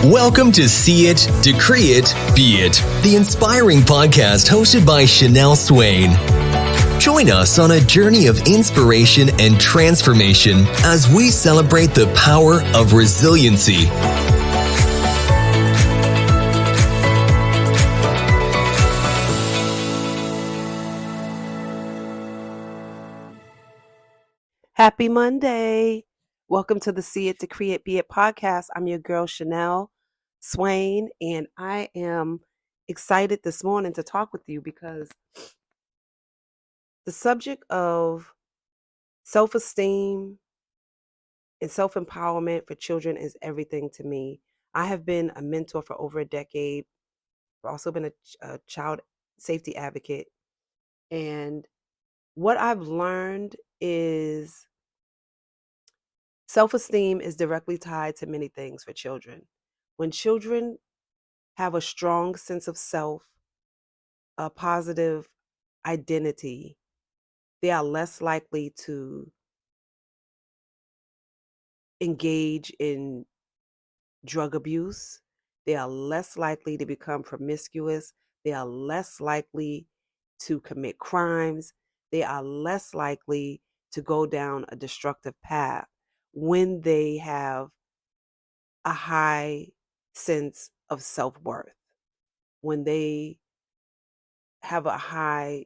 Welcome to See It, Decree It, Be It, the inspiring podcast hosted by Shnell Swain. Join us on a journey of inspiration and transformation as we celebrate the power of resiliency. Happy Monday. Welcome to the See It, Decree It, Be It podcast. I'm your girl, Shnell Swain, and I am excited this morning to talk with you because the subject of self-esteem and self-empowerment for children is everything to me. I have been a mentor for over a decade. I've also been a child safety advocate. And what I've learned is self-esteem is directly tied to many things for children. When children have a strong sense of self, a positive identity, they are less likely to engage in drug abuse. They are less likely to become promiscuous. They are less likely to commit crimes. They are less likely to go down a destructive path when they have a high sense of self-worth, when they have a high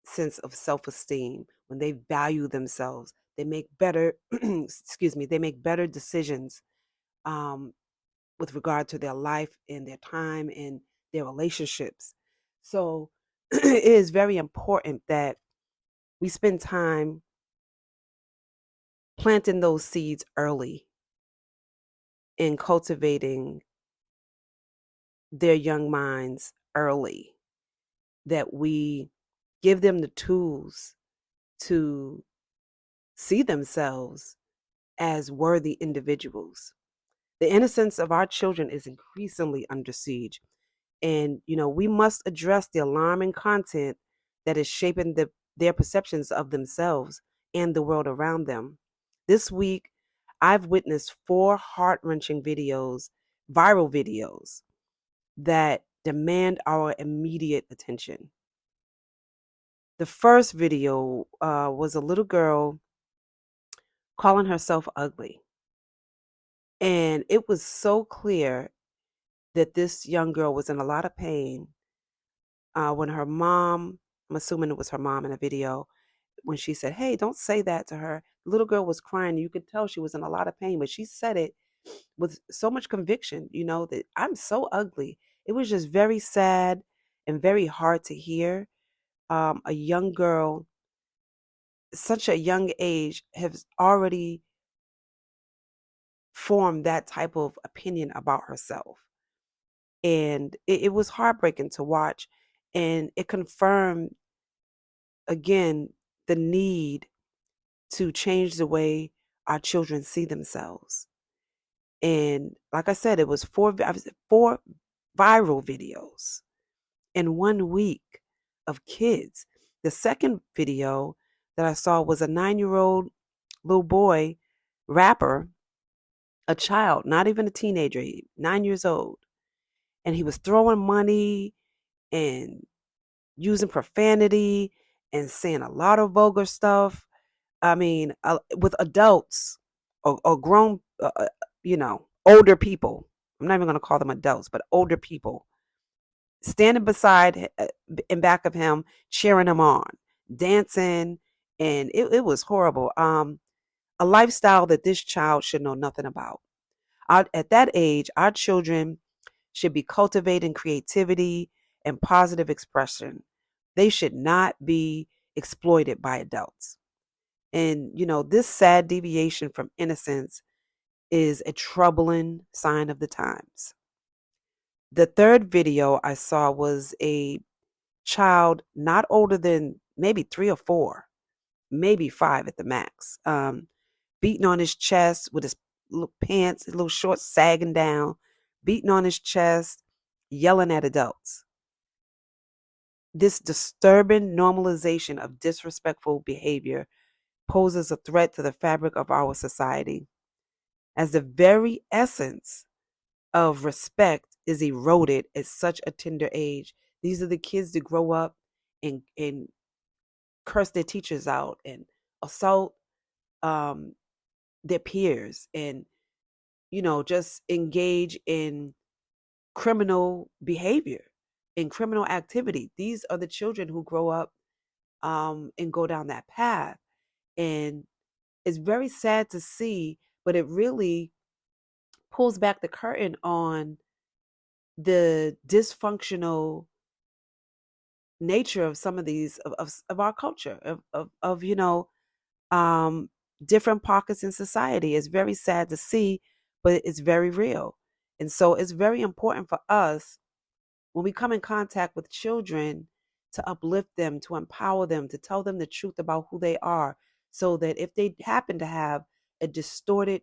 sense of self-esteem, when they value themselves, they make better they make better decisions with regard to their life and their time and their relationships. So it is very important that we spend time planting those seeds early and cultivating their young minds early, that we give them the tools to see themselves as worthy individuals. The innocence of our children is increasingly under siege. And, we must address the alarming content that is shaping their perceptions of themselves and the world around them. This week, I've witnessed 4 heart-wrenching viral videos, that demand our immediate attention. The first video was a little girl calling herself ugly. And it was so clear that this young girl was in a lot of pain when her mom, I'm assuming it was her mom in a video, when she said, "Hey, don't say that to her." The little girl was crying. You could tell she was in a lot of pain, but she said it with so much conviction, that I'm so ugly. It was just very sad and very hard to hear. A young girl, such a young age, has already formed that type of opinion about herself. And it was heartbreaking to watch. And it confirmed, again, the need to change the way our children see themselves. And like I said, it was 4 viral videos in 1 week of kids. The second video that I saw was a 9-year-old little boy rapper, a child, not even a teenager, 9 years old. And he was throwing money and using profanity and saying a lot of vulgar stuff. I mean, with adults or grown, older people. I'm not even going to call them adults, but older people standing beside, in back of him, cheering him on, dancing. And it was horrible. A lifestyle that this child should know nothing about. At that age, our children should be cultivating creativity and positive expression. They should not be exploited by adults. And, this sad deviation from innocence is a troubling sign of the times. The third video I saw was a child not older than maybe 3 or 4, maybe 5 at the max, beating on his chest with his little pants, his little shorts sagging down, beating on his chest, yelling at adults. This disturbing normalization of disrespectful behavior poses a threat to the fabric of our society, as the very essence of respect is eroded at such a tender age. These are the kids that grow up and curse their teachers out and assault um, their peers and, just engage in criminal behavior, in criminal activity. These are the children who grow up and go down that path. And it's very sad to see, but it really pulls back the curtain on the dysfunctional nature of some of these of our culture of um different pockets in society. It's very sad to see, but it's very real. And so it's very important for us when we come in contact with children to uplift them, to empower them, to tell them the truth about who they are, so that if they happen to have a distorted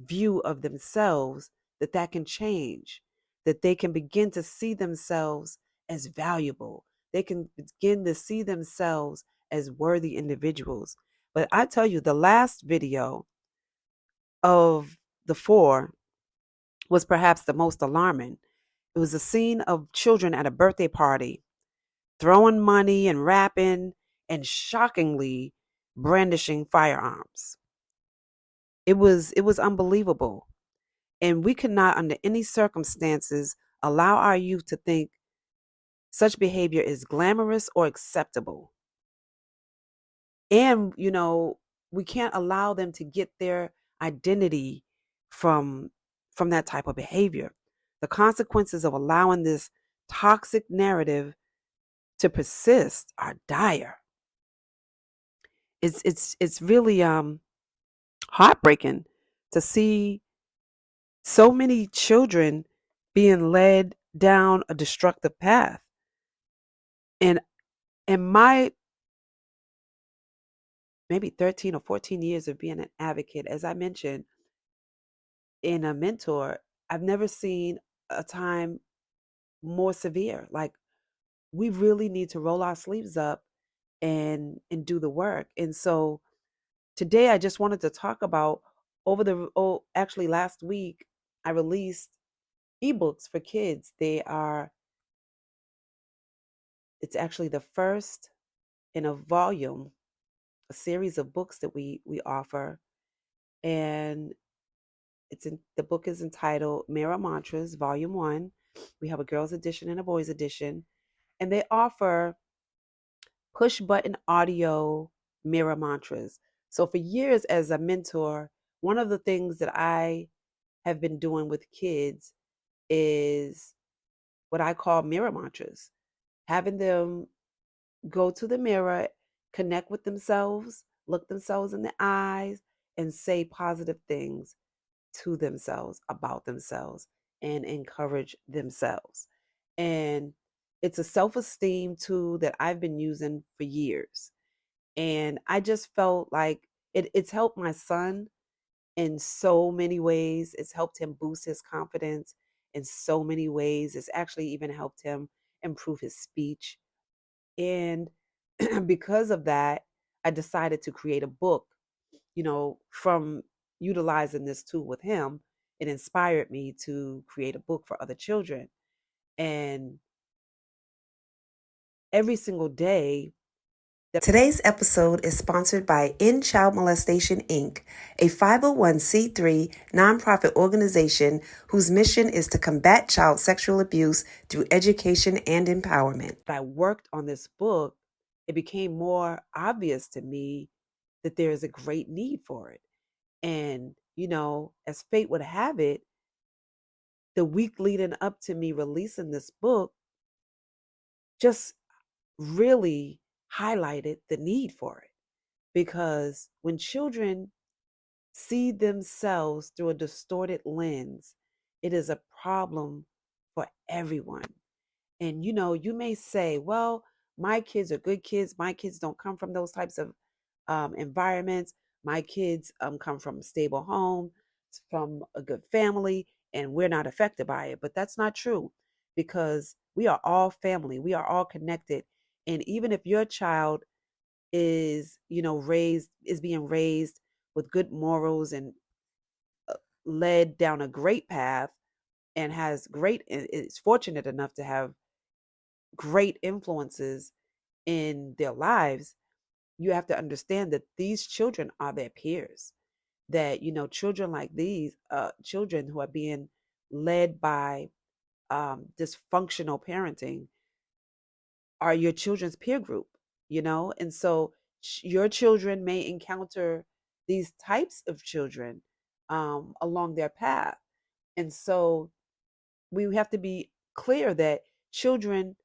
view of themselves, that can change, that they can begin to see themselves as valuable. They can begin to see themselves as worthy individuals. But I tell you, the last video of the four was perhaps the most alarming. It was a scene of children at a birthday party throwing money and rapping and shockingly brandishing firearms. It was unbelievable. And we cannot, under any circumstances, allow our youth to think such behavior is glamorous or acceptable. And, we can't allow them to get their identity from that type of behavior. The consequences of allowing this toxic narrative to persist are dire. It's really heartbreaking to see so many children being led down a destructive path. And in my maybe 13 or 14 years of being an advocate, as I mentioned, in a mentor, I've never seen a time more severe. Like, we really need to roll our sleeves up and do the work. And so today I just wanted to talk about actually last week I released ebooks for kids. It's actually the first in a volume, a series of books that we offer. And the book is entitled Mirror Mantras, Volume 1. We have a girls edition and a boys edition. And they offer push button audio mirror mantras. So for years as a mentor, one of the things that I have been doing with kids is what I call mirror mantras, having them go to the mirror, connect with themselves, look themselves in the eyes, and say positive things to themselves, about themselves, and encourage themselves. And it's a self-esteem tool that I've been using for years. And I just felt like it's helped my son in so many ways. It's helped him boost his confidence in so many ways. It's actually even helped him improve his speech. And because of that, I decided to create a book, from utilizing this tool with him. It inspired me to create a book for other children. And every single day, Today's episode is sponsored by End Child Molestation Inc., a 501c3 nonprofit organization whose mission is to combat child sexual abuse through education and empowerment. I worked on this book, it became more obvious to me that there is a great need for it. And, as fate would have it, the week leading up to me releasing this book just really highlighted the need for it. Because when children see themselves through a distorted lens, it is a problem for everyone. And you may say, well, my kids are good kids. My kids don't come from those types of environments. My kids come from a stable home, from a good family, and we're not affected by it. But that's not true, because we are all family. We are all connected. And even if your child is, being raised with good morals and led down a great path, and is fortunate enough to have great influences in their lives, you have to understand that these children are their peers. That, children like these, children who are being led by dysfunctional parenting are your children's peer group, and so your children may encounter these types of children along their path. And so we have to be clear that children,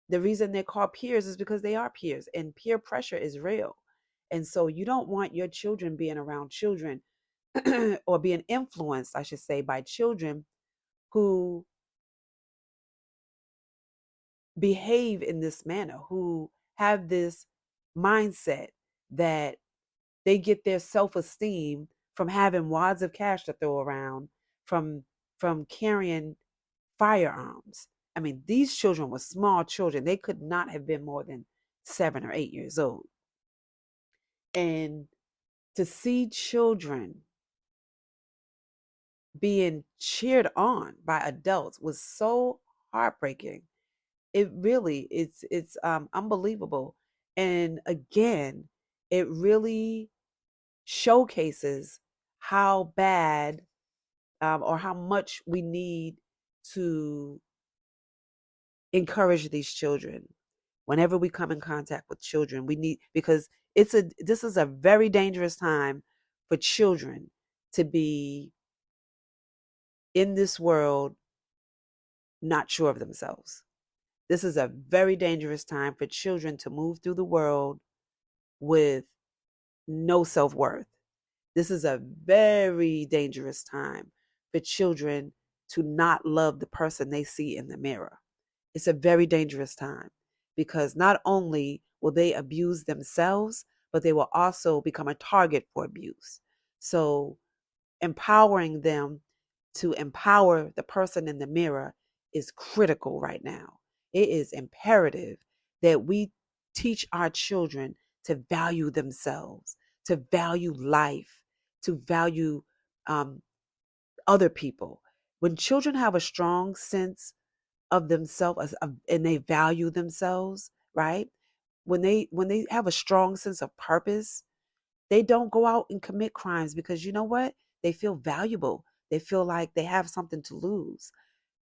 the reason they're called peers is because they are peers, and peer pressure is real. And so you don't want your children being around children or being influenced, I should say, by children who behave in this manner, who have this mindset that they get their self-esteem from having wads of cash to throw around, from carrying firearms. I mean, these children were small children. They could not have been more than 7 or 8 years old. And to see children being cheered on by adults was so heartbreaking. It really, it's unbelievable. And again, it really showcases how bad or how much we need to encourage these children. Whenever we come in contact with children, we need, because this is a very dangerous time for children to be in this world not sure of themselves. This is a very dangerous time for children to move through the world with no self-worth. This is a very dangerous time for children to not love the person they see in the mirror. It's a very dangerous time because not only will they abuse themselves, but they will also become a target for abuse. So empowering them to empower the person in the mirror is critical right now. It is imperative that we teach our children to value themselves, to value life, to value other people. When children have a strong sense of themselves and they value themselves, right? When they have a strong sense of purpose, they don't go out and commit crimes because you know what? They feel valuable. They feel like they have something to lose.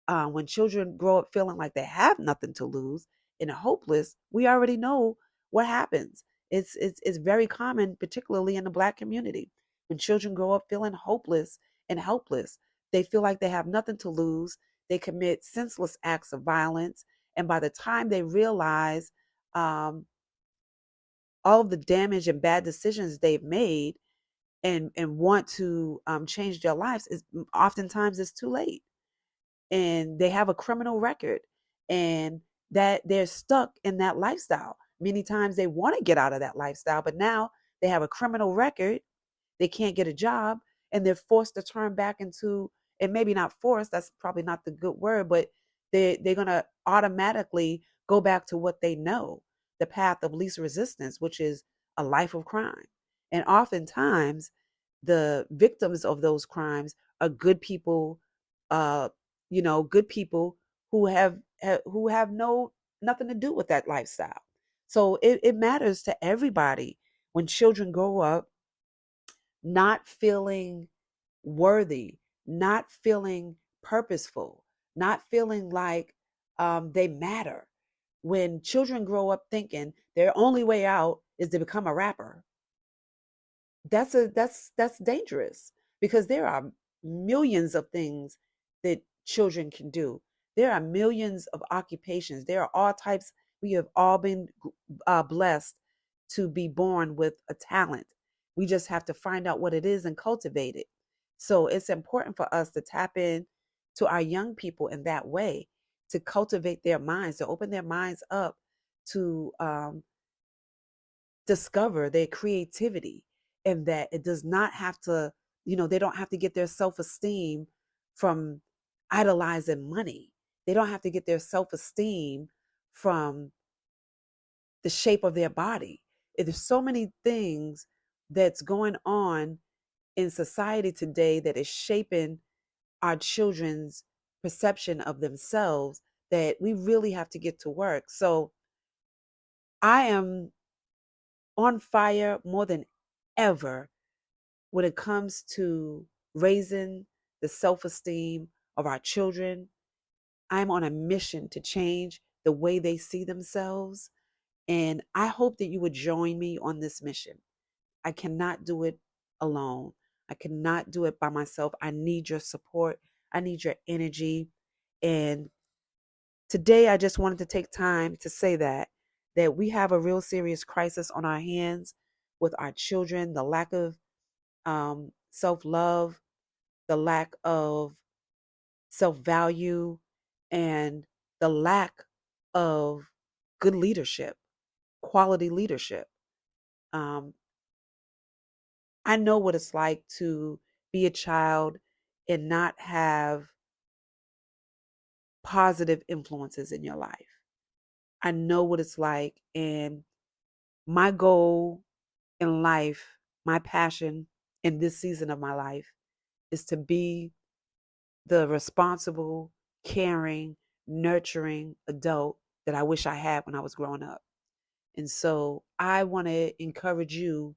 When children grow up feeling like they have nothing to lose and are hopeless, we already know what happens. It's very common, particularly in the Black community. When children grow up feeling hopeless and helpless, they feel like they have nothing to lose. They commit senseless acts of violence, and by the time they realize all of the damage and bad decisions they've made and want to change their lives, is oftentimes it's too late, and they have a criminal record, and that they're stuck in that lifestyle. Many times they want to get out of that lifestyle, but now they have a criminal record, they can't get a job, and they're forced to turn back into, and maybe not forced, that's probably not the good word, but they're going to automatically go back to what they know, the path of least resistance, which is a life of crime. And oftentimes the victims of those crimes are good people, uh, good people who have nothing to do with that lifestyle. So it matters to everybody when children grow up not feeling worthy, not feeling purposeful, not feeling like they matter. When children grow up thinking their only way out is to become a rapper, that's dangerous, because there are millions of things that children can do. There are millions of occupations. There are all types. We have all been blessed to be born with a talent. We just have to find out what it is and cultivate it. So it's important for us to tap in to our young people in that way, to cultivate their minds, to open their minds up to discover their creativity, and that it does not have to, they don't have to get their self-esteem from idolizing money. They don't have to get their self-esteem from the shape of their body. There's so many things that's going on in society today that is shaping our children's perception of themselves that we really have to get to work. So I am on fire more than ever when it comes to raising the self-esteem of our children. I'm on a mission to change the way they see themselves. And I hope that you would join me on this mission. I cannot do it alone. I cannot do it by myself. I need your support. I need your energy. And today I just wanted to take time to say that we have a real serious crisis on our hands with our children, the lack of self-love, the lack of self-value, and the lack of good leadership, quality leadership. Um, I know what it's like to be a child and not have positive influences in your life. I know what it's like. And my goal in life, my passion in this season of my life is to be the responsible, caring, nurturing adult that I wish I had when I was growing up. And so I want to encourage you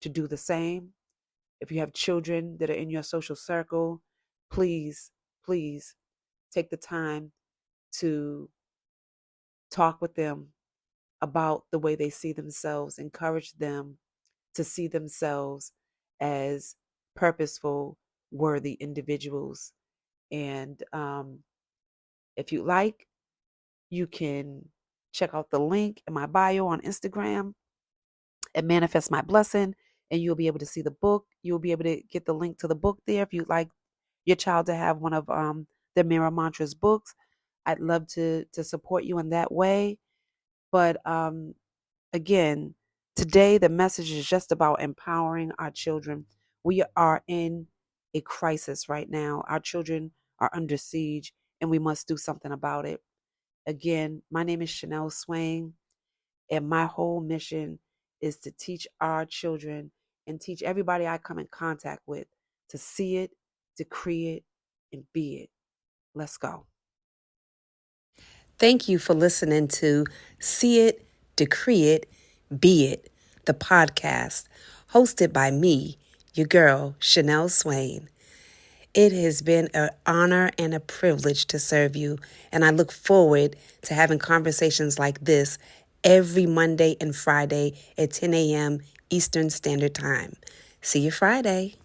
to do the same. If you have children that are in your social circle, please, please take the time to talk with them about the way they see themselves, encourage them to see themselves as purposeful, worthy individuals. And if you like, you can check out the link in my bio on Instagram and Manifest My Blessing, and you'll be able to see the book. You'll be able to get the link to the book there if you'd like your child to have one of the Mirror Mantras books. I'd love to support you in that way. But again, today the message is just about empowering our children. We are in a crisis right now. Our children are under siege, and we must do something about it. Again, my name is Shnell Swain, and my whole mission is to teach our children and teach everybody I come in contact with to see it, decree it, and be it. Let's go. Thank you for listening to See It, Decree It, Be It, the podcast, hosted by me, your girl, Shnell Swain. It has been an honor and a privilege to serve you, and I look forward to having conversations like this every Monday and Friday at 10 a.m. Eastern Standard Time. See you Friday.